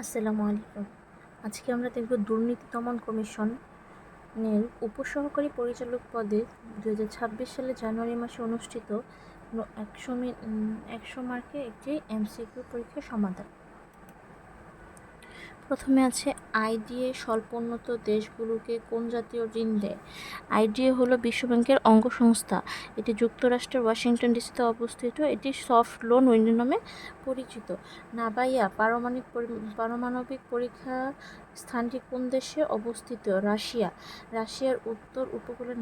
আসসালামু আলাইকুম। আজকে আমরা দেখব দুর্নীতি দমন কমিশনের উপসহকারী পরিচালক পদে 2026 সালে জানুয়ারি মাসে অনুষ্ঠিত 100 মার্কের একটি এমসিকিউ পরীক্ষার সমাধান। প্রথমে আছে আইডিএ স্বল্পোন্নত দেশগুলোকে কোন জাতীয় ঋণ দেয়? আইডিএ হলো বিশ্বব্যাংকের অঙ্গসংস্থা। এটি যুক্তরাষ্ট্রের ওয়াশিংটন ডিসিতে অবস্থিত। এটি সফট লোন উইন্ডো নামে পরিচিত। নাবাইয়া পারমাণবিক পরীক্ষা স্থানটি কোন দেশে অবস্থিত? রাশিয়া। রাশিয়ার উত্তর উপকূলে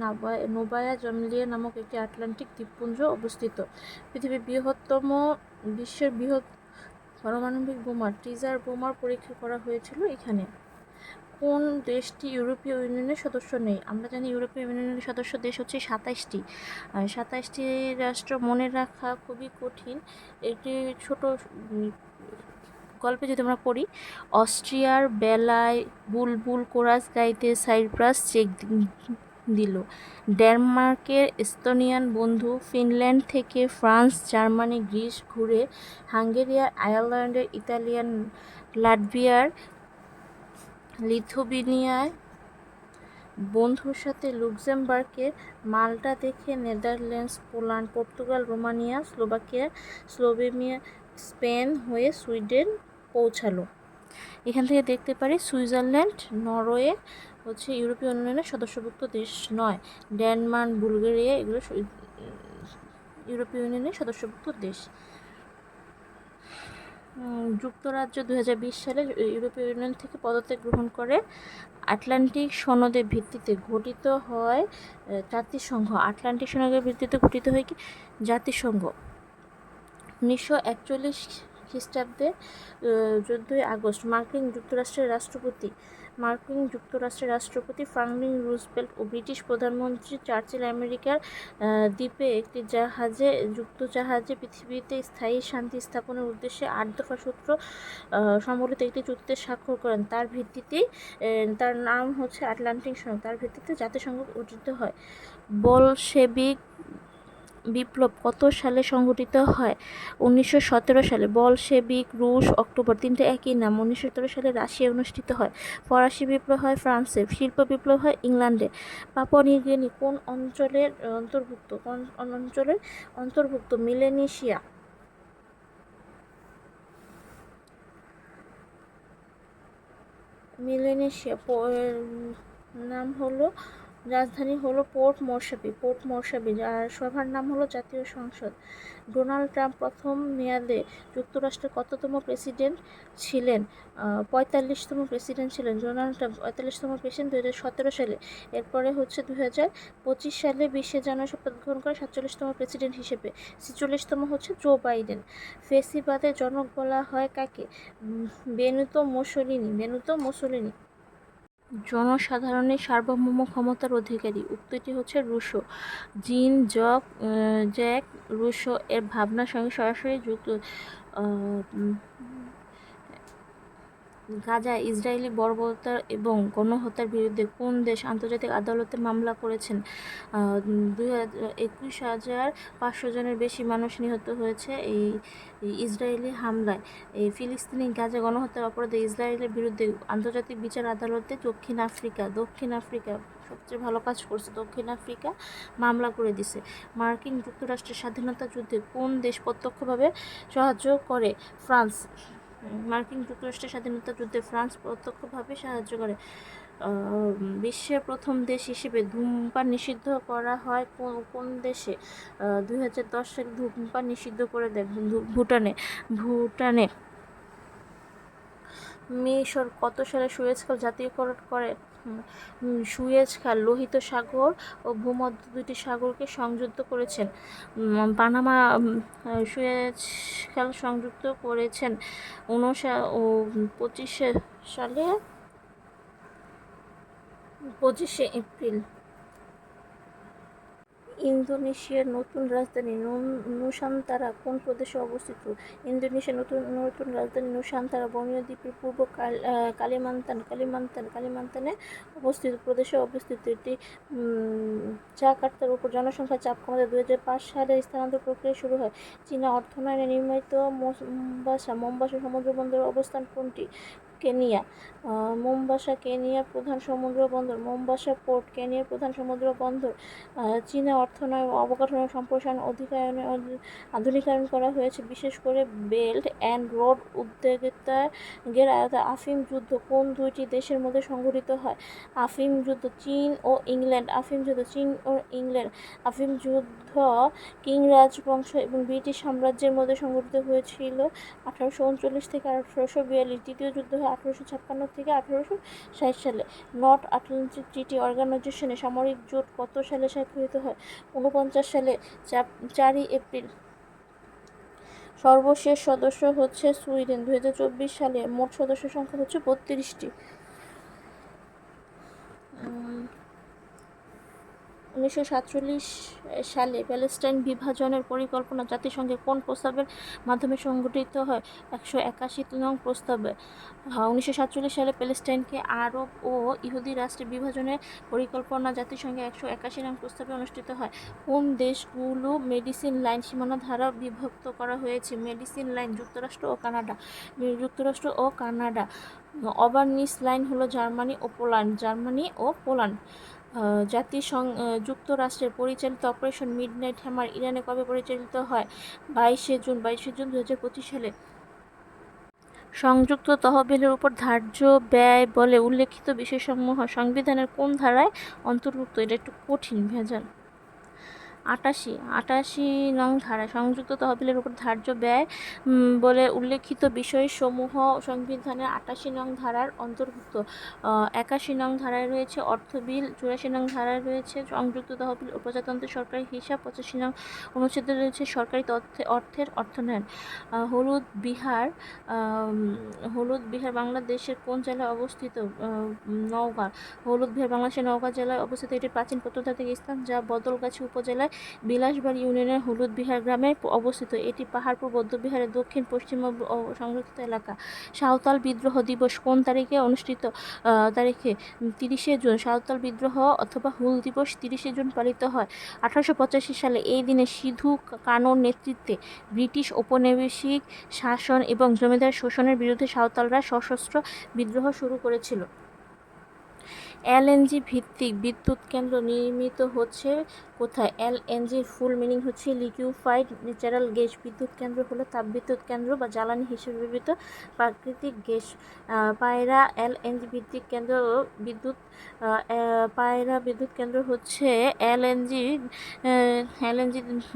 নোবায়া জমলিয়া নামক একটি আটলান্টিক দ্বীপপুঞ্জ অবস্থিত। বিশ্বের বৃহৎ পারমাণবিক বোমা টিজার বোমার পরীক্ষা করা হয়েছিল এখানে। কোন দেশটি ইউরোপীয় ইউনিয়নের সদস্য নেই? আমরা জানি ইউরোপীয় ইউনিয়নের সদস্য দেশ হচ্ছে 27টি। 27টি রাষ্ট্র মনে রাখা খুবই কঠিন। একটি ছোট গল্পে যদি আমরা পড়ি, অস্ট্রিয়ার বেলায় বুলবুল কোরাস গাইতে সাইপ্রাস চেক দিল। ডেনমার্কের এস্তোনিয়ান বন্ধু, ফিনল্যান্ড থেকে ফ্রান্স, জার্মানি, গ্রিস ঘুরে হাঙ্গেরিয়ার, আয়ারল্যান্ডের, ইতালিয়ান, লাটভিয়ার, লিথুয়েনিয়ায় বন্ধুর সাথে লুক্সেমবার্গের, মাল্টা দেখে Netherlands, Poland, Portugal, Romania, Slovakia, Slovenia, Spain হয়ে সুইডেন পৌঁছালো। এখান থেকে দেখতে পারি সুইজারল্যান্ড, নরওয়ে হচ্ছে ইউরোপীয় ইউনিয়নের সদস্যভুক্ত দেশ নয়। ডেনমার্ক, বুলগেরিয়া এগুলো ইউরোপীয় ইউনিয়নের সদস্যভুক্ত দেশ। যুক্তরাজ্য 2020 সালে ইউরোপীয় ইউনিয়ন থেকে পদত্যাগ গ্রহণ করে। আটলান্টিক সনদের ভিত্তিতে গঠিত হয় জাতিসংঘ। আটলান্টিক সনদের ভিত্তিতে গঠিত হয় কি? জাতিসংঘ। 1941 খ্রিস্টাব্দে 14 আগস্ট মার্কিন যুক্তরাষ্ট্রের রাষ্ট্রপতি ফ্রাঙ্কলিন রুজভেল্ট ও ব্রিটিশ প্রধানমন্ত্রী চার্চিল আমেরিকার দ্বীপে একটি যুক্ত জাহাজে পৃথিবীতে স্থায়ী শান্তি স্থাপনের উদ্দেশ্যে 8 দফা সূত্র সম্বলিত একটি চুক্তিতে স্বাক্ষর করেন। তার নাম হচ্ছে আটলান্টিক সনদ। তার ভিত্তিতে জাতিসংঘ গঠিত হয়। বলশেবিক বিপ্লব কত সালে সংঘটিত হয়? 1917 সালে। বলশেবিক রুশ, অক্টোবর, তিনটে একই নাম। 1917 সালে রাশিয়ায় অনুষ্ঠিত হয়। ফরাসি বিপ্লব হয় ফ্রান্সে। শিল্প বিপ্লব হয় ইংল্যান্ডে। পাপুয়া নিউ গিনি কোন অঞ্চলের অন্তর্ভুক্ত? মিলেনেশিয়া। নাম হলো, রাজধানী হলো পোর্ট মোরসাবি। আর সভার নাম হলো জাতীয় সংসদ। ডোনাল্ড ট্রাম্প প্রথম মেয়াদে যুক্তরাষ্ট্রের কততম প্রেসিডেন্ট ছিলেন? 45তম প্রেসিডেন্ট ছিলেন ডোনাল্ড ট্রাম্প। 45তম প্রেসিডেন্ট 2017 সালে। এরপরে হচ্ছে 2025 সালে 20 জানুয়ারি শপথ গ্রহণ করে 47তম প্রেসিডেন্ট হিসেবে। 46তম হচ্ছে জো বাইডেন। ফেসিবাদের জনক বলা হয় কাকে? Benito Mussolini. জনসাধারণের সার্বভৌম ক্ষমতার অধিকারী উক্তিটি হচ্ছে রুশো। জিন জ্যাক রুশো এর ভাবনার সঙ্গে সরাসরি যুক্ত। গাজায় ইসরায়েলি বর্বরতা এবং গণহত্যার বিরুদ্ধে কোন দেশ আন্তর্জাতিক আদালতে মামলা করেছেন? 21,500 জনের বেশি মানুষ নিহত হয়েছে এই ইসরায়েলি হামলায়। এই ফিলিস্তিনি গাজা গণহত্যার অপরাধে ইসরায়েলের বিরুদ্ধে আন্তর্জাতিক বিচার আদালতে দক্ষিণ আফ্রিকা সবচেয়ে ভালো কাজ করছে। দক্ষিণ আফ্রিকা মামলা করে দিছে। মার্কিন যুক্তরাষ্ট্রের স্বাধীনতা যুদ্ধে কোন দেশ প্রত্যক্ষভাবে সাহায্য করে? ফ্রান্স। মার্কিন যুক্তরাষ্ট্রের স্বাধীনতা যুদ্ধে ফ্রান্স প্রত্যক্ষভাবে সাহায্য করে। বিশ্বের প্রথম দেশ হিসেবে ধূমপান নিষিদ্ধ করা হয় কোন দেশে? 2010 সালে ধূমপান নিষিদ্ধ করে দেয় ভুটানে। মিশর কত সালে সুয়েজ খাল জাতীয়করণ করে? সুয়েজ খাল লোহিত সাগর ও ভূমধ্য দুটি সাগরকে সংযুক্ত করেছেন। পানামা সুয়েজ খাল সংযুক্ত করেছেন 25 সালে 25 এপ্রিল। ইন্দোনেশিয়ার নতুন রাজধানী নুসান্তারা কোন প্রদেশে অবস্থিত? ইন্দোনেশিয়ার নতুন নতুন রাজধানী নুসান্তারা বর্নিও দ্বীপের পূর্ব কালিমান্তানে অবস্থিত প্রদেশে অবস্থিত। এটি জাকার্তার উপর জনসংখ্যার চাপ কমাতে 2005 সালে স্থানান্তর প্রক্রিয়া শুরু হয়। চীনা অর্থায়নে নির্মিত মোম্বাসা সমুদ্র বন্দরের অবস্থান কোনটি? কেনিয়া। মোম্বাসা কেনিয়ার প্রধান সমুদ্র বন্দর। মোম্বাসা পোর্ট কেনিয়ার প্রধান সমুদ্র বন্দর। চীনা অর্থনয় ও অবকাঠামো সম্প্রসারণ আধুনিকায়ন করা হয়েছে, বিশেষ করে বেল্ট অ্যান্ড রোড উদ্যোগের আওতায়। আফিম যুদ্ধ কোন দুইটি দেশের মধ্যে সংঘটিত হয়? আফিম যুদ্ধ চীন ও ইংল্যান্ড। আফিম যুদ্ধ কিং রাজবংশ এবং ব্রিটিশ সাম্রাজ্যের মধ্যে সংঘটিত হয়েছিল 1839 থেকে 1842। দ্বিতীয় যুদ্ধ হয় 1856 থেকে 1860 সালে। নর্থ আটলান্টিক ট্রিটি অর্গানাইজেশনে সামরিক জোট কত সালে স্বাক্ষরিত হয়? 49 সালে 4 এপ্রিল। সর্বশেষ সদস্য হচ্ছে সুইডেন। 2024 সালে মোট সদস্য সংখ্যা হচ্ছে 32টি। 1947 সালে প্যালেস্টাইন বিভাজনের পরিকল্পনা জাতিসংঘের কোন প্রস্তাবের মাধ্যমে সংগঠিত হয়? 181 নং প্রস্তাবে। 1947 সালে প্যালেস্টাইনকে আরব ও ইহুদি রাষ্ট্রে বিভাজনের পরিকল্পনা জাতিসংঘের 181 নং প্রস্তাবে অনুষ্ঠিত হয়। কোন দেশগুলো মেডিসিন লাইন সীমানা দ্বারা বিভক্ত করা হয়েছে? মেডিসিন লাইন যুক্তরাষ্ট্র ও কানাডা। অবার্নিস লাইন হলো জার্মানি ও পোল্যান্ড। যুক্তরাষ্ট্রের পরিচালিত অপারেশন মিডনাইট হ্যামার ইরানে কবে পরিচালিত হয়? 22 জুন 2025 সালে। সংযুক্ত তহবিলের উপর ধার্য ব্যয় বলে উল্লেখিত বিষয়সমূহ সংবিধানের কোন ধারায় অন্তর্ভুক্ত? এটা একটু কঠিন, ভেজাল। 88 নং ধারায় সংযুক্ত তহবিলের উপর ধার্য ব্যয় বলে উল্লেখিত বিষয়সমূহ সংবিধানের 88 নং ধারার অন্তর্ভুক্ত। 81 নং ধারায় রয়েছে অর্থ বিল। 84 নং ধারায় রয়েছে সংযুক্ত তহবিল ও প্রজাতন্ত্রের সরকারি হিসাব। 85 নং অনুচ্ছেদে রয়েছে সরকারি অর্থের অর্থায়ন। হলুদ বিহার বাংলাদেশের কোন জেলায় অবস্থিত? নওগাঁ। হলুদ বিহার বাংলাদেশের নওগাঁ জেলায় অবস্থিত। এটি প্রাচীন প্রত্নতাত্ত্বিক স্থান যা বদলগাছি উপজেলায় বিলাসবাড়ি ইউনিয়নের হলুদ বিহার গ্রামে অবস্থিত। এটি পাহাড়পুর বৌদ্ধবিহারের দক্ষিণ পশ্চিম সংরক্ষিত এলাকা। সাঁওতাল বিদ্রোহ দিবস কোন তারিখে অনুষ্ঠিত? 30 জুন। সাঁওতাল বিদ্রোহ অথবা হুল দিবস 30 জুন পালিত হয়। 1885 সালে এই দিনে সিধু কানোর নেতৃত্বে ব্রিটিশ ঔপনিবেশিক শাসন এবং জমিদার শোষণের বিরুদ্ধে সাঁওতালরা সশস্ত্র বিদ্রোহ শুরু করেছিল। এলএনজি ভিত্তিক বিদ্যুৎ কেন্দ্র নির্মিত হচ্ছে কোথায়? এলএনজির ফুল মিনিং হচ্ছে লিকুইফাইড ন্যাচারাল গ্যাস। বিদ্যুৎ কেন্দ্র হলো তাপবিদ্যুৎ কেন্দ্র বা জ্বালানি হিসেবে ব্যবহৃত প্রাকৃতিক গ্যাস। পায়রা এলএনজি ভিত্তিক কেন্দ্র পায়রা বিদ্যুৎ কেন্দ্র হচ্ছে এলএনজি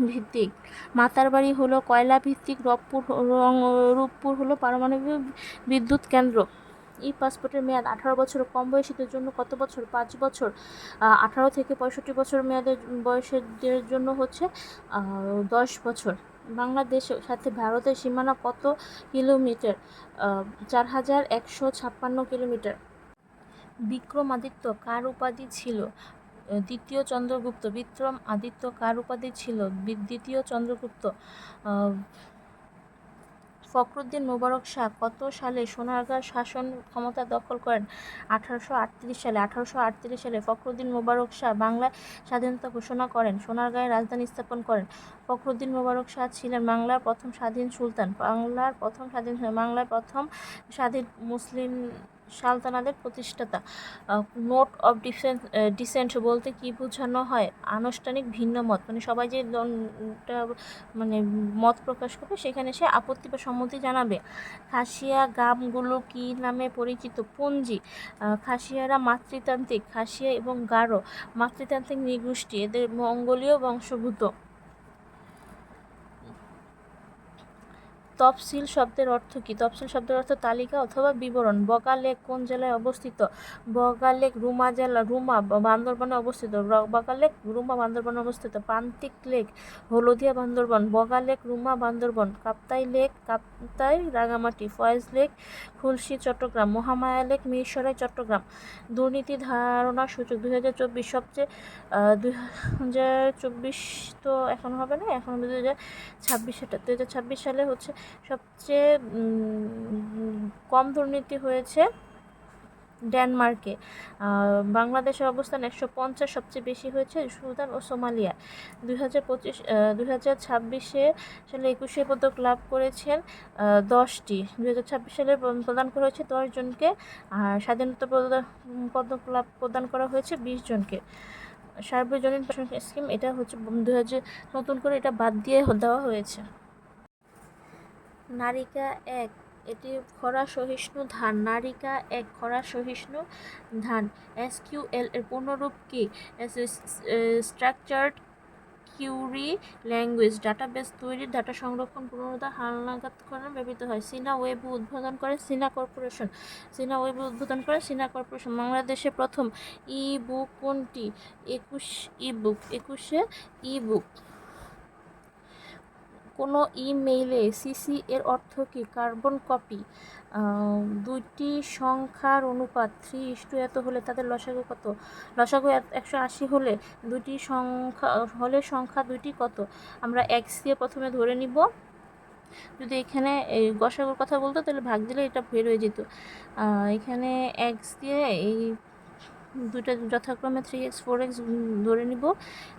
ভিত্তিক। মাতারবাড়ি হলো কয়লা ভিত্তিক। রূপপুর হলো পারমাণবিক বিদ্যুৎ কেন্দ্র। ই পাসপোর্টের মেয়াদ 18 বছর কম বয়সীদের জন্য কত বছর? 5 বছর। 18 থেকে 65 বছর বয়সের জন্য হচ্ছে 10 বছর। বাংলাদেশের সাথে ভারতের সীমানা কত কিলোমিটার? 4156 কিলোমিটার। বিক্রমাদিত্য কার উপাধি ছিল? দ্বিতীয় চন্দ্রগুপ্ত। বিক্রমাদিত্য কার উপাধি ছিল? দ্বিতীয় চন্দ্রগুপ্ত। ফখরুদ্দীন মোবারক শাহ কত সালে সোনারগাঁর শাসন ক্ষমতা দখল করেন? 1838 সালে। 1838 সালে ফখরুদ্দীন মোবারক শাহ বাংলায় স্বাধীনতা ঘোষণা করেন, সোনারগাঁয়ে রাজধানী স্থাপন করেন। ফখরুদ্দীন মোবারক শাহ ছিলেন বাংলার প্রথম স্বাধীন সুলতান। বাংলার প্রথম স্বাধীন মুসলিম সালতানাতের প্রতিষ্ঠাতা। নোট অফ ডিসেন্ট বলতে কি বোঝানো হয়? আনুষ্ঠানিক ভিন্ন মত, মানে সবাই যে মত প্রকাশ করবে সেখানে সে আপত্তি বা সম্মতি জানাবে। খাসিয়া গ্রামগুলো কি নামে পরিচিত? পঞ্জি। খাসিয়ারা মাতৃতান্ত্রিক। খাসিয়া এবং গারো মাতৃতান্ত্রিক নৃগোষ্ঠী, এদের মঙ্গোলীয় বংশোদ্ভূত। তফসিল শব্দের অর্থ কী? তফসিল শব্দের অর্থ তালিকা অথবা বিবরণ। বগা লেক কোন জেলায় অবস্থিত? বগা লেক রুমা বান্দরবানে অবস্থিত। বগা লেক রুমা বান্দরবানে অবস্থিত। Prantik lake Haldia Bandarban. Boga lake Ruma Bandarban. Kaptai lake Kaptai Rangamati. Foy's lake Khulshi Chittagong. Mahamaya lake Mirsharai Chittagong. দুর্নীতি ধারণা সূচক 2024 সবচেয়ে 2024 তো এখন হবে না, এখন 2026 সালে হচ্ছে সবচেয়ে কম দুর্নীতি হয়েছে ডেনমার্কে। বাংলাদেশের অবস্থান 150, সবচেয়ে বেশি হয়েছে সুদান ও সোমালিয়া। 2026 সালে 21 পদক লাভ করেছেন 10টি। 2026 সালে প্রদান করা হয়েছে 10 জনকে, আর স্বাধীনতা পদক প্রদান করা হয়েছে 20 জনকে। সার্বজনীন স্কিম এটা হচ্ছে 2000 নতুন করে এটা বাদ দিয়ে দেওয়া হয়েছে। নারিকা এক, এটি খরা সহিষ্ণু ধান। নারিকা এক খরা সহিষ্ণু ধান। SQL এর পূর্ণরূপ কি? Structured query language. ডাটাবেস তৈরি, ডাটা সংরক্ষণ, পুনরুদ্ধার, হালনাগাদকরণ ব্যবহৃত হয়। চীনা ওয়েবু উদ্বোধন করে চীনা কর্পোরেশন। বাংলাদেশে প্রথম ই বুক কোনটি? 21 ই বুক। কোনো ইমেইলে সিসি এর অর্থ কী? Carbon copy. দুইটি সংখ্যার অনুপাত 3:1 এত হলে তাদের লসাগু কত? লসাগু 180 হলে সংখ্যা দুইটি কত? আমরা x দিয়ে প্রথমে ধরে নিব। যদি এখানে এই লসাগুর কথা বলতো তাহলে ভাগ দিলে এটা বের হয়ে যেত। এখানে x দিয়ে এই দুইটা যথাক্রমে 3x 4x ধরে নিব।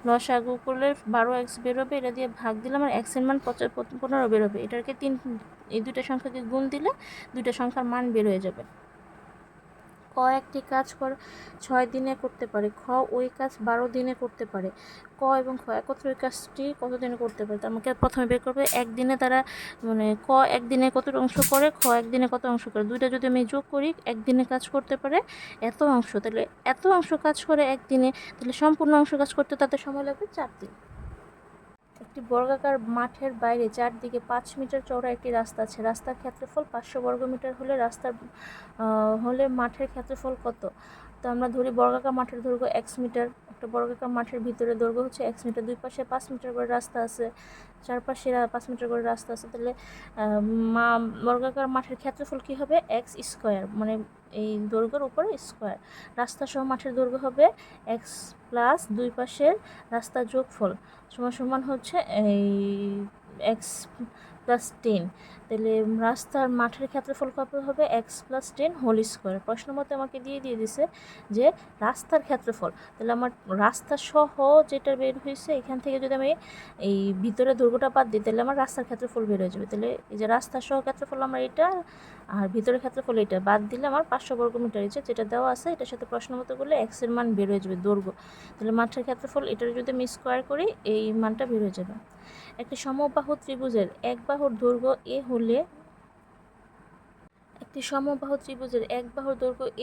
লসাগু করলে 12x বেরোবে, এটা দিয়ে ভাগ দিলাম আর x এর মান 15 বেরোবে। এটাকে এই দুইটা সংখ্যাকে গুণ দিলে দুইটা সংখ্যার মান বের হয়ে যাবে। ক একটি কাজ 6 দিনে করতে পারে, খ ওই কাজ 12 দিনে করতে পারে। ক এবং খ একত্রে ওই কাজটি কত দিনে করতে পারে? আমাকে প্রথমে বের করবে একদিনে তারা, মানে ক একদিনে কত অংশ করে, খ একদিনে কত অংশ করে। দুইটা যদি আমি যোগ করি, একদিনে কাজ করতে পারে এত অংশ, তাহলে এত অংশ কাজ করে একদিনে, তাহলে সম্পূর্ণ অংশ কাজ করতে তাদের সময় লাগবে 4 দিন। একটি বর্গাকার মাঠের বাইরে চারদিকে 5 মিটার চওড়া একটি রাস্তা আছে। রাস্তার ক্ষেত্রফল 500 বর্গমিটার হলে মাঠের ক্ষেত্রফল কত? তো আমরা ধরি বর্গাকার মাঠের দৈর্ঘ্য x মিটার। একটা বর্গাকার মাঠের ভিতরে দৈর্ঘ্য হচ্ছে x মিটার। দুই পাশে 5 মিটার করে রাস্তা আছে, চারপাশে 5 মিটার করে রাস্তা আছে, তাহলে বর্গাকার মাঠের ক্ষেত্রফল কি হবে? x স্কোয়ার, মানে এই দৈর্ঘ্যের উপরে স্কোয়ার। রাস্তা সহ মাঠের দৈর্ঘ্য হবে x প্লাস দুই পাশের রাস্তার যোগফল সমান হচ্ছে এই x প্লাস 10। তাহলে রাস্তার মাঠের ক্ষেত্রফল কত হবে? x plus 10 whole square. প্রশ্ন মতে আমাকে দিয়ে দিছে যে রাস্তার ক্ষেত্রফল, তাহলে আমার রাস্তা সহ যেটা বের হয়েছে এখান থেকে যদি আমি এই ভিতরে দৈর্ঘ্যটা বাদ দিই, তাহলে আমার রাস্তার ক্ষেত্রফল বের হয়ে যাবে। তাহলে এই যে রাস্তা সহ ক্ষেত্রফল আমার এটা, আর ভিতরের ক্ষেত্রফল এটা বাদ দিলে আমার 500 বর্গমিটার যেটা দেওয়া আছে এটার সাথে প্রশ্ন মতো করলে x এর মান বের হয়ে যাবে দৈর্ঘ্য। তাহলে মাঠের ক্ষেত্রফল এটার যদি আমি স্কোয়ার করি এই মানটা বের হয়ে যাবে। একটি সমবাহু ত্রিভুজের এক বাহুর দৈর্ঘ্য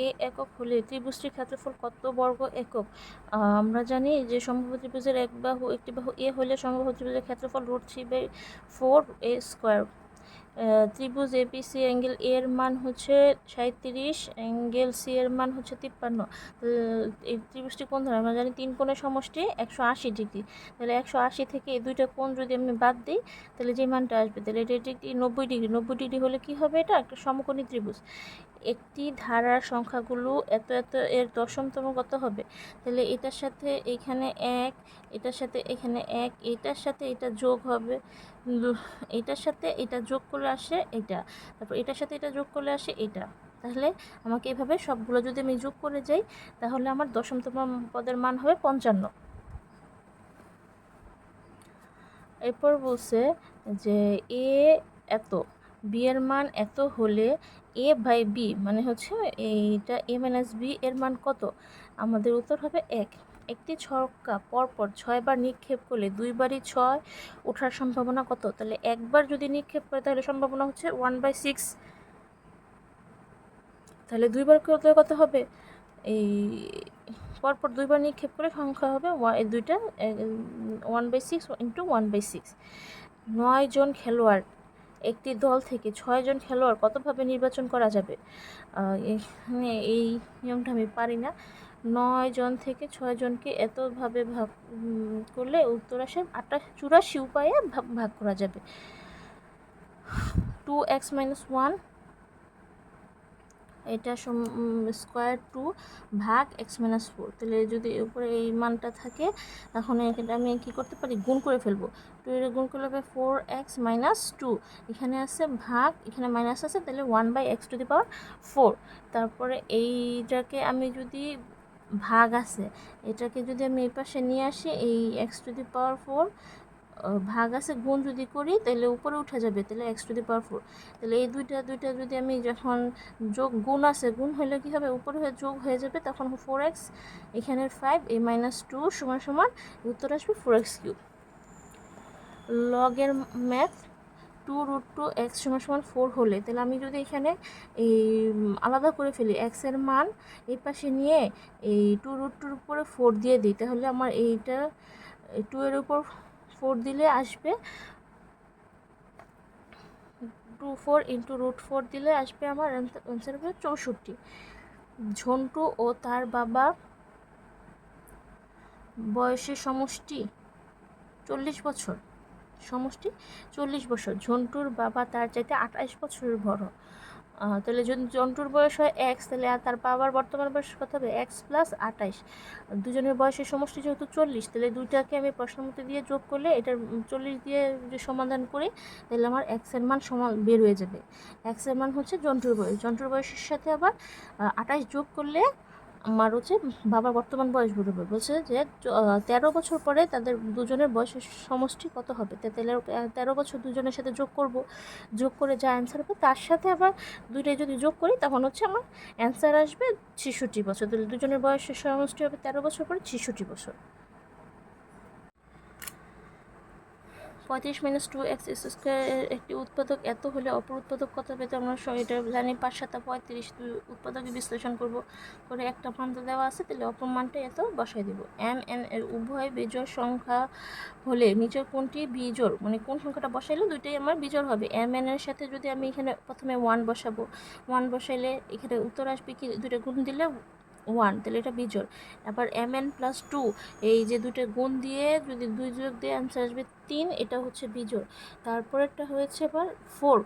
এ একক হলে ত্রিভুজটির ক্ষেত্রফল কত বর্গ একক? আমরা জানি যে সমবাহু ত্রিভুজের একটি বাহু এ হলে সমবাহু ত্রিভুজের ক্ষেত্রফল √3/4 a স্কোয়ার। ত্রিভুজ এবিসি অ্যাঙ্গেল এ এর মান হচ্ছে 37, অ্যাঙ্গেল সি এর মান হচ্ছে 53। এই ত্রিভুজটি কোণ ধরনের? আমরা জানি 3 কোণের সমষ্টি 180 ডিগ্রি। তাহলে 180 থেকে এই দুইটা কোণ যদি আমি বাদ দিই তাহলে যে মানটা আসবে, তাহলে এটা 90 ডিগ্রি। 90 ডিগ্রি হলে কি হবে? এটা একটা সমকোণী ত্রিভুজ। একটি ধারার সংখ্যাগুলো এত এর দশমতম কত হবে? তাহলে এটার সাথে এখানে 1, এটার সাথে এখানে 1, এটার সাথে এটা যোগ হবে, এটার সাথে এটা যোগ করলে আসে এটা, তারপর এটার সাথে এটা যোগ করলে আসে এটা। তাহলে আমাকে এভাবে সবগুলো যদি আমি যোগ করে যাই তাহলে আমার দশমতম পদের মান হবে 55। এরপর বলছে যে এ এত, বি এর মান এত হলে a/b মানে হচ্ছে এইটা a - b এর মান কত? আমাদের উত্তর হবে 1। একটি ছক্কা পরপর 6 বার নিক্ষেপ করলে 2 বারই 6 ওঠার সম্ভাবনা কত? তাহলে একবার যদি নিক্ষেপ করে তাহলে সম্ভাবনা হচ্ছে 1/6। তাহলে 2 বার করলে কত হবে? এই পরপর 2 বার নিক্ষেপ করে সংখ্যা হবে দুইটা 1/6 × 1/6। 9 জন খেলোয়াড় একটি দল থেকে 6 জন খেলোয়াড় কতভাবে নির্বাচন করা যাবে? এখানে এই নিয়মটা আমি পারি না। 9 জন থেকে 6 জনকে এতভাবে ভাগ করলে উত্তর আসে 84 উপায়ে ভাগ করা যাবে। 2x - 1 এটা স্কোয়ার 2 ভাগ x - 4। তাহলে যদি উপরে এই মানটা থাকে তখন এখানে আমি কি করতে পারি, গুণ করে ফেলবো। 2 এর গুণ করলে হবে 4x - 2, এখানে আছে ভাগ, এখানে মাইনাস আছে, তাহলে 1/x⁴। তারপরে এইটাকে আমি যদি ভাগ আছে, এটাকে যদি আমি এই পাশে নিয়ে আসি, এই x⁴ ভাগ আছে গুণ যদি করি তাহলে উপরে উঠে যাবে, তাহলে x⁴। তাহলে এই দুইটা যদি আমি যখন গুণ আছে, গুণ হলে কি হবে, উপরে হয়ে যোগ হয়ে যাবে, তখন 4x, এখানের 5, এই -2 সমান উত্তর আসবে 4x³। লগের ম্যাথ 2√2x = 4 হলে, তাহলে আমি যদি এখানে এই আলাদা করে ফেলি, x এর মান এই পাশে নিয়ে এই 2√2 উপরে 4 দিয়ে দিই, তাহলে আমার এইটা 2 এর উপর 4 দিলে আসবে 24 × √4 দিলে আসবে আমার অ্যান্সার হবে 64। ঝন্টু ও তার বাবা বয়সের সমষ্টি 40 বছর। সমষ্টি 40 বছর। ঝন্টুর বাবা তার চাইতে 28 বছরের বড়। তাহলে যদি জন্টুর বয়স হয় x, তাহলে তার বাবার বর্তমান বয়স কত হবে, x + 28। দুজনের বয়সের সমষ্টি যেহেতু 40, তাহলে দুইটাকে আমি প্রশ্নমতে দিয়ে যোগ করলে এটার 40 দিয়ে যে সমাধান করি, তাহলে আমার x এর মান সমান বের হয়ে যাবে। x এর মান হচ্ছে জন্টুর বয়স, জন্টুর বয়সের সাথে আবার 28 যোগ করলে আমার হচ্ছে বাবার বর্তমান বয়স বেরোবে। বলছে যে 13 বছর পরে তাদের দুজনের বয়সের সমষ্টি কত হবে। 13 বছর দুজনের সাথে যোগ করে যা অ্যান্সার হবে তার সাথে আবার দুইটাই যদি যোগ করি, তখন হচ্ছে আমার অ্যান্সার আসবে 66 বছর। তাহলে দুজনের বয়সের সমষ্টি হবে 13 বছর পরে 66 বছর। 35 - 2x² একটি উৎপাদক এত হলে অপর উৎপাদক কত পেতে, আমরা এটা জানি। 5 × 7 = 35। উৎপাদকে বিশ্লেষণ করে একটা মান তো দেওয়া আছে, তাহলে অপর মানটা এত বসাই দেব। m n এর উভয় বিজোড় সংখ্যা হলে নিচের কোনটি বিজোড়, মানে কোন সংখ্যাটা বসাইলে দুইটাই আমার বিজোড় হবে। m n এর সাথে যদি আমি এখানে প্রথমে 1 বসাবো, 1 বসাইলে এখানে উত্তর আসবে কি, দুইটা গুণ দিলে 1, তাহলে এটা বিজোড়। আবার mn + 2, এই যে দুটো গুণ দিয়ে যদি 2 যোগ দিয়ে অ্যান্সার আসবে 3, এটা হচ্ছে বিজোড়। তারপরেরটা হয়েছে আবার 4,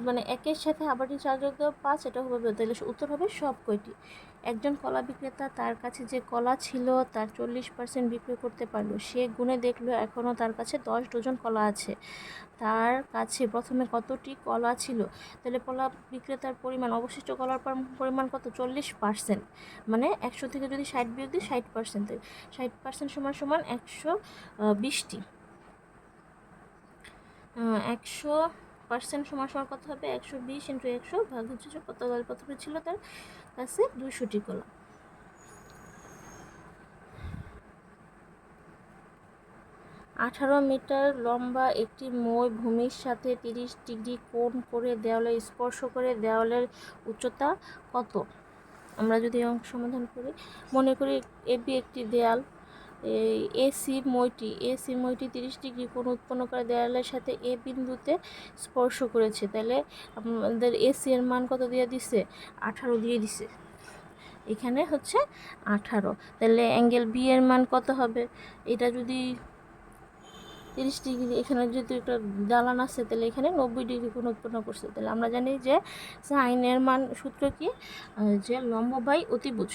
মানে 1-এর সাথে আবার 4 যোগ দেওয়া 5, এটা হবে, তাহলে উত্তর হবে সব কয়টি। একজন কলা বিক্রেতা তার কাছে যে কলা ছিল তার 40% বিক্রি করতে পারলো। সে গুণে দেখলো এখনও তার কাছে 10 ডজন কলা আছে। তার কাছে প্রথমে কতটি কলা ছিল, তাহলে কলা বিক্রেতার পরিমাণ, অবশিষ্ট কলার পরিমাণ কত, 40%। মানে 100 থেকে যদি 60 বিয়োগ দিই, 60%, 60% সমান 120টি। 100% সমান কত হবে, 120 × 100 ভাগ হচ্ছে কত, প্রথমে ছিল তার কাছে 200টি কলা। 18 মিটার লম্বা একটি মই ভূমির সাথে 30 ডিগ্রি কোণ করে দেওয়ালে স্পর্শ করে, দেওয়ালের উচ্চতা কত? আমরা যদি অঙ্ক সমাধান করি, মনে করি এবি একটি দেয়াল, এসি মইটি 30 ডিগ্রি কোণ উৎপন্ন করে দেওয়ালের সাথে এ বিন্দুতে স্পর্শ করেছে। তাহলে আমাদের এসি এর মান কত দিয়ে দিছে, 18 দিয়ে দিছে। এখানে হচ্ছে 18। তাহলে অ্যাঙ্গেল বি এর মান কত হবে, এটা যদি 30 ডিগ্রি, এখানে যেহেতু একটা দালান আছে, তাহলে এখানে 90 ডিগ্রি কোণ উৎপন্ন করছে। তাহলে আমরা জানি যে সাইনের মান সূত্র কি, যে লম্ব বাই অতিভুজ,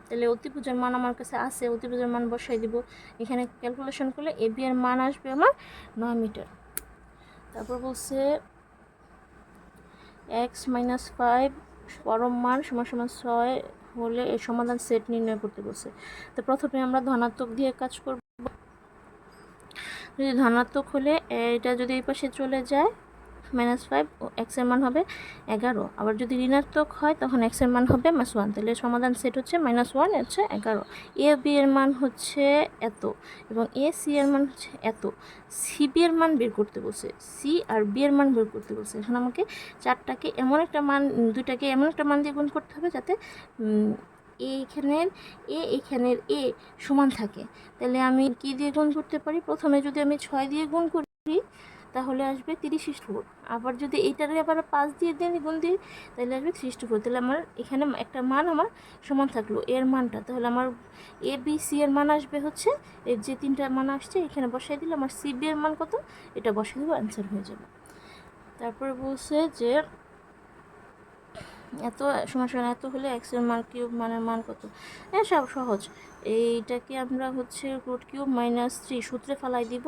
তাহলে অতিভুজের মান আমার কাছে আছে, অতিভুজের মান বসাই দিব। এখানে ক্যালকুলেশন করলে এবি এর মান আসবে আমার 9 মিটার। তারপর বলছে x - 5 পরম মান = 6 হলে এর সমাধান সেট নির্ণয় করতে বলছে। তো প্রথমে আমরা ধনাত্মক দিয়ে কাজ করব। যদি ধনাত্মক হলে এটা যদি এই পাশে চলে যায় -5, x এর মান হবে 11। আবার যদি ঋণাত্মক হয় তখন x এর মান হবে -1। তাহলে সমাধান সেট হচ্ছে -1 হচ্ছে 11। এ বি এর মান হচ্ছে এত এবং এ সি এর মান হচ্ছে এত। সি বি এর মান বের করতে বলছে, সি আর বি এর মান বের করতে বলছে। এখন আমাকে দুইটাকে এমন একটা মান দিয়ে গুণ করতে হবে যাতে এখানের এ সমান থাকে। তাহলে আমি কি দিয়ে গুণ করতে পারি, প্রথমে যদি আমি 6 দিয়ে গুণ করি, তাহলে আসবে 30/4। আবার যদি এইটারে আবার 5 দিয়ে গুণ দিই তাহলে আসবে 3/4। তাহলে আমার এখানে একটা মান আমার সমান থাকলো এর মানটা, তাহলে আমার এ বি সি এর মান আসবে হচ্ছে এর যে 3টা মান আসছে এখানে বসাই দিলে আমার সি বি এর মান কত এটা বসাই দেবো, অ্যান্সার হয়ে যাবে। তারপরে বলছে যে এত সমান এত হলে এক্সের মান কিউব মানের মান কত। হ্যাঁ সব সহজ, এইটাকে আমরা হচ্ছে √3 সূত্রে ফেলাই দিব,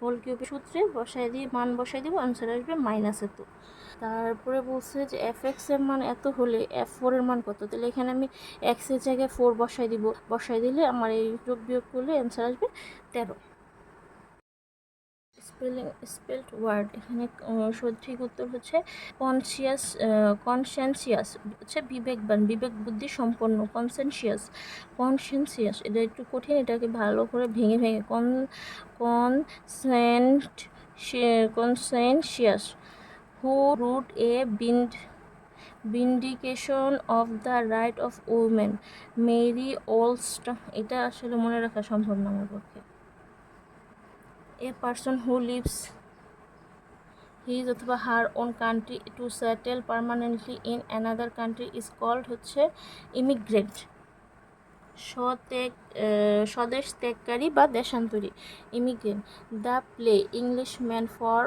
হোল কিউবের সূত্রে বসাই দিয়ে মান বসাই দিব, আনসার আসবে -এত। তারপরে বলছে যে f(x) এর মান এত হলে f4 এর মান কত। তাহলে এখানে আমি x এর জায়গায় 4 বসাই দিব, বসাই দিলে আমার এই যোগ বিয়োগ করলে অ্যান্সার আসবে 13। স্পেলড ওয়ার্ড, এখানে সঠিক উত্তর হচ্ছে কনসেনসিয়াস হচ্ছে বিবেকবান, বিবেক বুদ্ধি সম্পন্ন। কনসেনসিয়াস এটা একটু কঠিন, এটাকে ভালো করে ভেঙে ভেঙে conscientious. Who wrote a vindication of the right of women, Mary Wollstone. এটা আসলে মনে রাখা সম্ভব না আমার পক্ষে। A person who leaves his অথবা her own country to settle permanently in another country is called হচ্ছে immigrant, স্বদেশ ত্যাগকারী বা দেশান্তরী, immigrant. The play Englishman for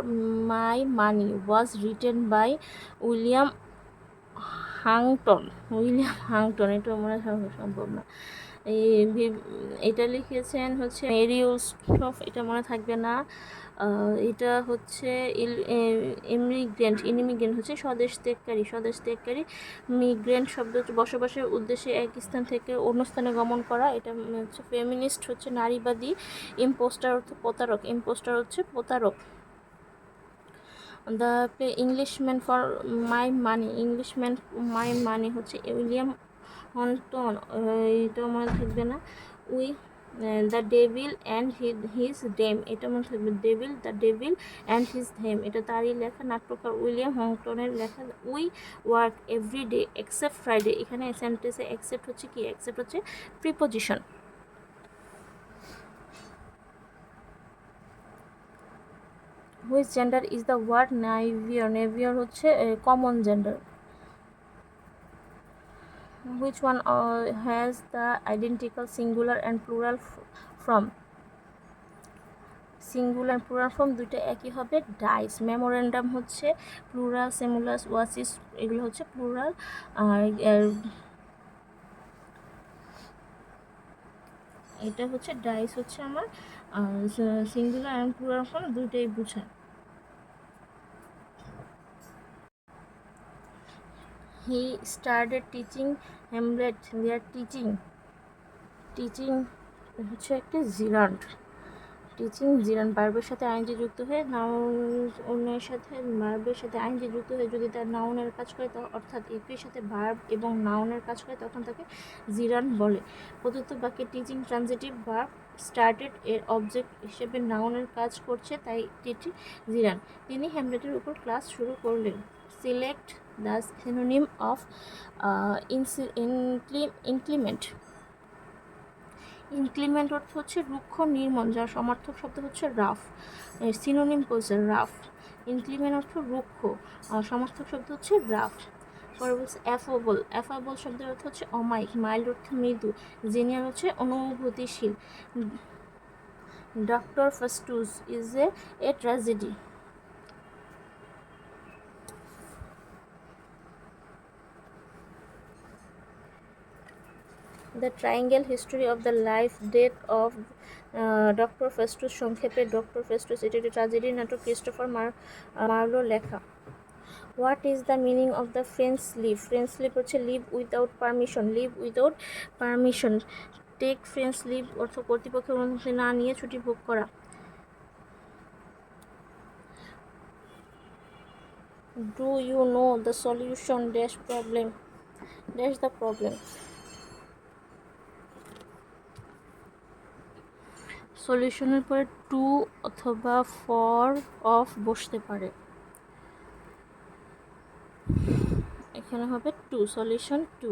my money was written by William Haughton. এটা মনে রাখা সম্ভব না। এটা লিখেছেন হচ্ছে মেরি ওলস্টফ, এটা মনে থাকবে না। এটা হচ্ছে ইমিগ্রেন্ট হচ্ছে স্বদেশ ত্যাগকারী। মিগ্রেন্ট শব্দ হচ্ছে বসবাসের উদ্দেশ্যে এক স্থান থেকে অন্য স্থানে গমন করা। এটা হচ্ছে ফেমিনিস্ট হচ্ছে নারীবাদী। ইম্পোস্টার হচ্ছে প্রতারক। The Englishman for my money হচ্ছে উইলিয়াম হন্টন, এটা মনে থাকবে না। The devil and his dame, এটা মনে থাকবে। The devil and his dame, এটা তারই লেখা, নাট্যকার উইলিয়াম হংটনের লেখা। We work every day except Friday, এখানে সেন্টেন্সে এক্সেপ্ট হচ্ছে কি, এক্সেপ্ট হচ্ছে preposition. Which gender is the word neighbour হচ্ছে common gender. Which one has the identical singular and plural form? Singular and plural form দুইটা একই হবে। ডাইস, মেমোরেন্ডাম হচ্ছে প্লুরাল, সেমুলাস, ওয়াসিস এগুলো হচ্ছে প্লুরাল। আর এটা হচ্ছে ডাইস হচ্ছে আমার সিঙ্গুলার অ্যান্ড প্লুরাল ফর্ম দুইটাই বোঝায়। He started teaching Hamlet. Their teaching হচ্ছে একটা জিরান্ড। ভার্বের সাথে আইনজি যুক্ত হয়ে নাউনের সাথে ভার্বের সাথে আইনজি যুক্ত হয়ে যদি তার নাউনের কাজ করে, অর্থাৎ এপির সাথে ভার্ব এবং নাউনের কাজ করে, তখন তাকে জিরান্ড বলে। প্রদত্ত বাক্যে টিচিং ট্রানজিটিভ ভার্ব স্টার্টেড এর অবজেক্ট হিসেবে নাউনের কাজ করছে, তাই এটি জিরান্ড। তিনি হ্যামলেটের উপর ক্লাস শুরু করলেন। Select the synonym of inclement. Inclement অর্থ হচ্ছে রুক্ষ, নির্মম, যার সমার্থক শব্দ হচ্ছে রাফ। সিনোনিম বলছে রাফ। ইনক্লিমেন্ট অর্থ রুক্ষ, সমার্থক শব্দ হচ্ছে রাফ। পরে বলছে অ্যাফাবল শব্দের অর্থ হচ্ছে অমায়িক। মাইল্ড অর্থ মৃদু। জিনিয়ার হচ্ছে অনুভূতিশীল। Doctor Faustus is a tragedy. The tragical history of the life death of doctor Faustus, সংক্ষেপে ডক্টর ফেস্টুস, এটি একটি ট্র্যাজেডি নাটক, ক্রিস্টোফার মার্লো লেখা। What is the meaning of the French leave হচ্ছে leave without permission. Take French leave অর্থ কর্তৃপক্ষের অনুমতি না নিয়ে ছুটি ভোগ করা। Do you know the solution the problem. সলিউশনের পরে টু অথবা ফর অফ বসতে পারে, এখানে হবে two, solution to.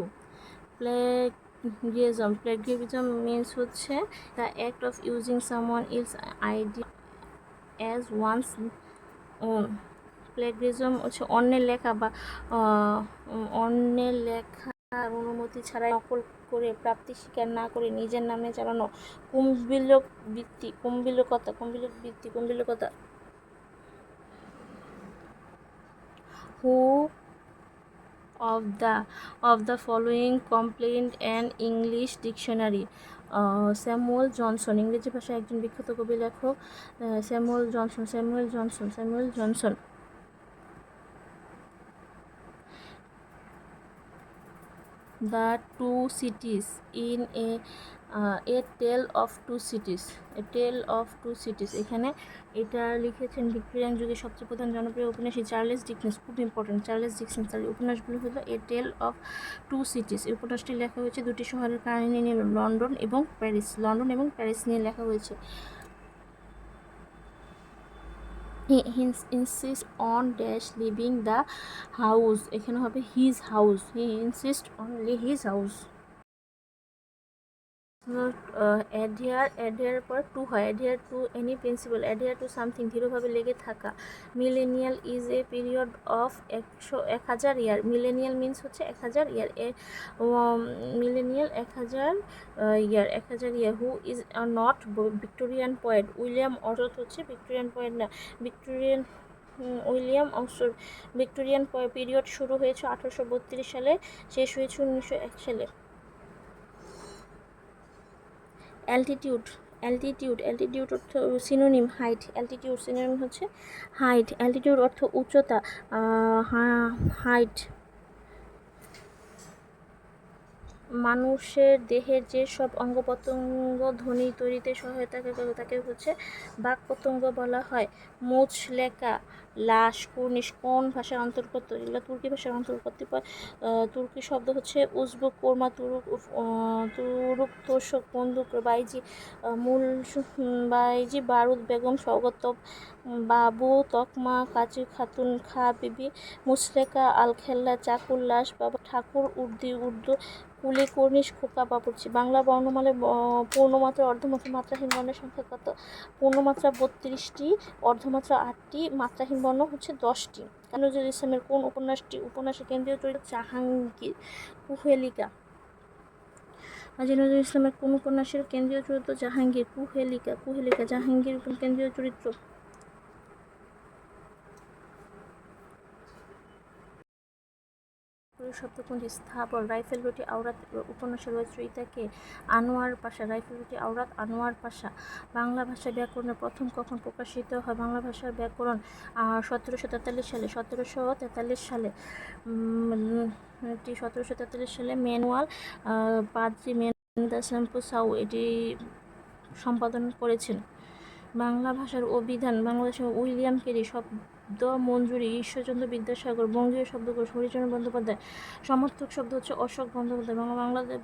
Plagiarism means হচ্ছে the act of using someone else idea as ones plagiarism হচ্ছে অন্যের লেখা বা অন্যের লেখার অনুমতি ছাড়াই নকল করে প্রাপ্তি স্বীকার না করে নিজের নামে চালানো কুম্ভীলকতা। হু of the following complete an English dictionary? Samuel Johnson, ইংরেজি ভাষায় একজন বিখ্যাত কবি লেখক Samuel Johnson. The Two Cities in a Tale of Two Cities, এখানে এটা লিখেছেন ভিক্টোরিয়ান যুগের সবচেয়ে প্রধান জনপ্রিয় উপন্যাসী চার্লেস ডিকেন্স। খুব ইম্পর্টেন্ট, চার্লেস ডিকেন্স। তার উপন্যাসগুলো হলো এ টেল অফ টু সিটিস। এই উপন্যাসটি লেখা হয়েছে দুটি শহরের কাহিনী নিয়ে, লন্ডন এবং প্যারিস নিয়ে লেখা হয়েছে। He insists on leaving the house, এখানে হবে his house. He insists on his house. adhere পর টু হয়, adhere to any principle, adhere to something, দৃঢ়ভাবে লেগে থাকা। Millennial is a period of 1000 year. Millennial means হচ্ছে 1000 year. Millennial 1000 year. Who is not Victorian poet? William অর্থ হচ্ছে Victorian poet না, Victorian period শুরু হয়েছে 1832 সালে, শেষ হয়েছে 1901 সালে। অ্যালটিটিউড অর্থ সিনোনিম হাইট। অ্যালটিটিউড সিনোনিম হচ্ছে হাইট। অ্যালটিটিউড অর্থ উচ্চতা। হাইট মানুষের দেহের যে সব অঙ্গ প্রত্যঙ্গ ধ্বনি তৈরিতে সহায়তা করে তাকে হচ্ছে বাক প্রত্যঙ্গ বলা হয়। মুচলেকা, লাশ, কুর্নিশ কোন ভাষার অন্তর্গত? এগুলো তুর্কি ভাষার অন্তর্গত। তুর্কি শব্দ হচ্ছে উজবুক, কোরমা, তুরুক, তোষক, বন্দুক, বাইজি, বারুদ, বেগম, স্বগত, বাবু, তকমা, কাচি, খাতুন, খা, বিবি, মুচলেকা, আলখেল্লা, চাকুর, লাশ, বাবা, ঠাকুর, উর্দু, কুলি, কর্নিশ, খোকা, বাবুর্চি। বাংলা বর্ণমালায় পূর্ণমাত্রা অর্ধমাত্রা মাত্রাহীন বর্ণের সংখ্যা কত? পূর্ণমাত্রা 32টি, অর্ধমাত্রা 8টি, মাত্রাহীন বর্ণ হচ্ছে 10টি। নজরুল ইসলামের কোন উপন্যাসের কেন্দ্রীয় চরিত্র জাহাঙ্গীর? কুহেলিকা। নজরুল ইসলামের কোন উপন্যাসের কেন্দ্রীয় চরিত্র জাহাঙ্গীর? কুহেলিকা। জাহাঙ্গীর কেন্দ্রীয় চরিত্র। শব্দ কোনটি? স্থাবর। রাইফেল রুটি আওরাত উপন্যাসের রচয়িতা কে? আনোয়ার পাশা। রাইফেল রুটি আওরাত আনোয়ার পাশা। বাংলা ভাষা ব্যাকরণের প্রথম কখন প্রকাশিত হয়? বাংলা ভাষার ব্যাকরণ 1743 সালে। 1743 সালে ম্যানুয়াল পাদ্রি মেন্দাসাম্পু সাউ এটি সম্পাদন করেছেন। বাংলা ভাষার অভিধান বাংলাদেশের উইলিয়াম কেরি। শব্দ মঞ্জুরি ঈশ্বরচন্দ্র বিদ্যাসাগর। বঙ্গীয় শব্দকোষ হরিচরণ বন্দ্যোপাধ্যায়। সমর্থক শব্দ হচ্ছে অশোক বন্দ্যোপাধ্যায়।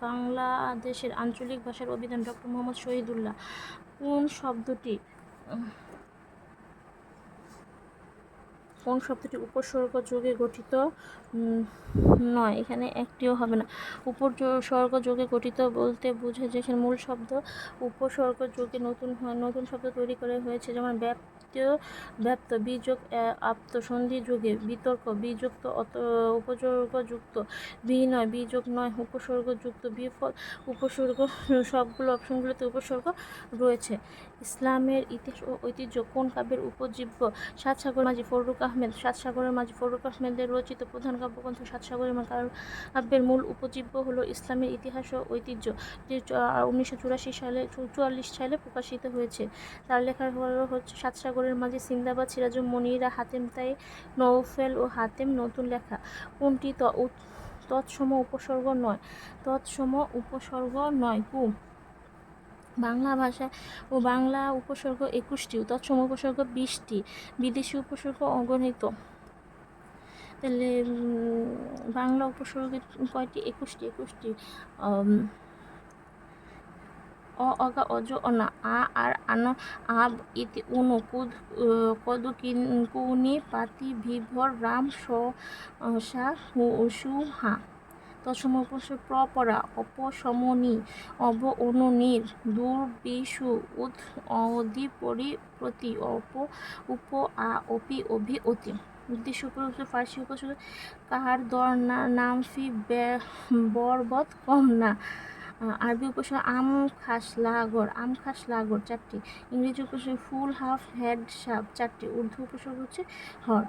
বাংলাদেশের আঞ্চলিক ভাষার অভিধান ডক্টর মোহাম্মদ শহীদুল্লাহ। কোন শব্দটি উপসর্গ যোগে গঠিত নয়? এখানে একটিও হবে না। উপসর্গ যোগে গঠিত বলতে বোঝায় যেখানে মূল শব্দ উপসর্গ যোগে নতুন শব্দ তৈরি করা হয়েছে, যেমন ব্যাপ্ত, বিযোগ আপ্ত, সন্ধি যোগে, বিতর্ক, বিযুক্ত, উপসর্গযুক্ত, বিনয়, বিযোগ নয়, উপসর্গযুক্ত, বিফল, উপসর্গ। সবগুলো অপশনগুলোতে উপসর্গ রয়েছে। ইসলামের ইতিহাস ও ঐতিহ্য কোন কাব্যের উপজীব্য? সাত সাগরের মাঝি ফররুখ আহমেদের রচিত প্রধান কাব্যগ্রন্থ সাতসাগরের কাব্যের মূল উপজীব্য হলো ইসলামের ইতিহাস ও ঐতিহ্য, যে 1944 সালে প্রকাশিত হয়েছে। তার লেখা হচ্ছে সাতসাগরের মাঝি, সিন্দাবাদ, সিরাজুম মনিরা, হাতেম তাই, নৌফেল ও হাতেম। নতুন লেখা কোনটি তৎসম উপসর্গ নয়? বাংলা ভাষা ও বাংলা উপসর্গ 21টি, তৎসম উপসর্গ 20টি, বিদেশি উপসর্গ অগণিত। তাহলে বাংলা উপসর্গ কয়টি? 21টি। অগা, অজ, অনা, আ, আর, আন, আব, ইতি, উনু, কদু, কুনি, পাতি, ভিভর, রাম, সা, সু, হা। তৎসম প্রপরা অপসমনী অব অনুনির দুর্বিষু উদ অদি পরি প্রতি উপ আ অপি অভি অতি। উদ্দেশ্য উপযুক্ত ফার্সি উপসর্গ কাহার দর নাম ফি বরবত কম না। আরবি উপসর্গ আম খাস লাগর 4টি। ইংরেজি উপসর্গ ফুল হাফ হেড সাপ 4টি। উর্দু উপসর্গ হচ্ছে হর।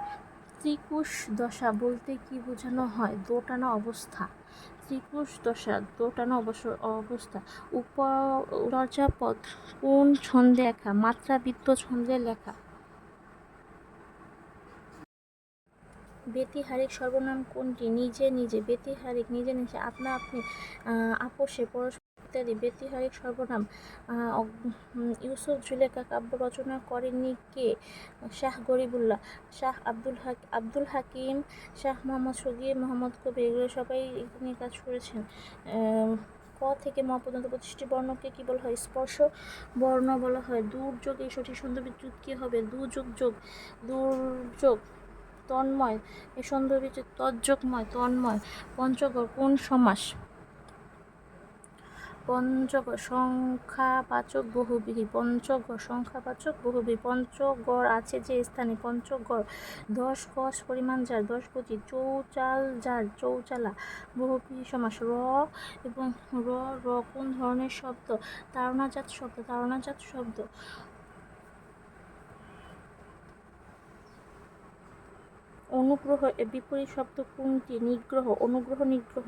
ত্রিকুশ দশা বলতে কি বোঝানো হয়? দোটানা অবস্থা। ত্রিকুশ দশা দোটানা অবস্থা। চর্যাপদ কোন ছন্দে লেখা? মাত্রাবৃত্ত ছন্দে লেখা। ব্যতিহারিক সর্বনাম কোনটি? নিজে নিজে। ব্যতিহারিক নিজে নিজে, আপনা আপনি, আপোষে, পরস্পর ইত্যাদি ব্যতিহারিক সর্বনাম। ইউসুফ জুলেখা কাব্য রচনা করেননি কে? শাহ গরিবুল্লাহ, শাহ আব্দুল হাকিম, শাহ মোহাম্মদ শগীর, মোহাম্মদ কবি, এগুলো সবাই নিয়ে কাজ করেছেন। ক থেকে ম পর্যন্ত 25টি বর্ণকে কি বলা হয়? স্পর্শ বর্ণ বলা হয়। দুর্যোগের সঠিক সন্ধিবিচ্ছেদ কি হবে? দুর্যোগ। তন্ময় এর সন্ধিবিচ্ছেদ তজ্জকময় তন্ময়। পঞ্চগড় কোন সমাস? পঞ্চগড় সংখ্যাবাচক বহুব্রীহি। পঞ্চগড় সংখ্যাবাচক বহুব্রীহি। পঞ্চগড় আছে যে স্থানে। পঞ্চগড়। 10 গজ পরিমাণ যার 10 গজি। চৌচাল যার চৌচালা। বহুব্রীহি সমাস। এবং র কোন ধরনের শব্দ? তাড়নাজাত শব্দ। অনুগ্রহ এর বিপরীত শব্দ কোনটি? নিগ্রহ। অনুগ্রহ নিগ্রহ।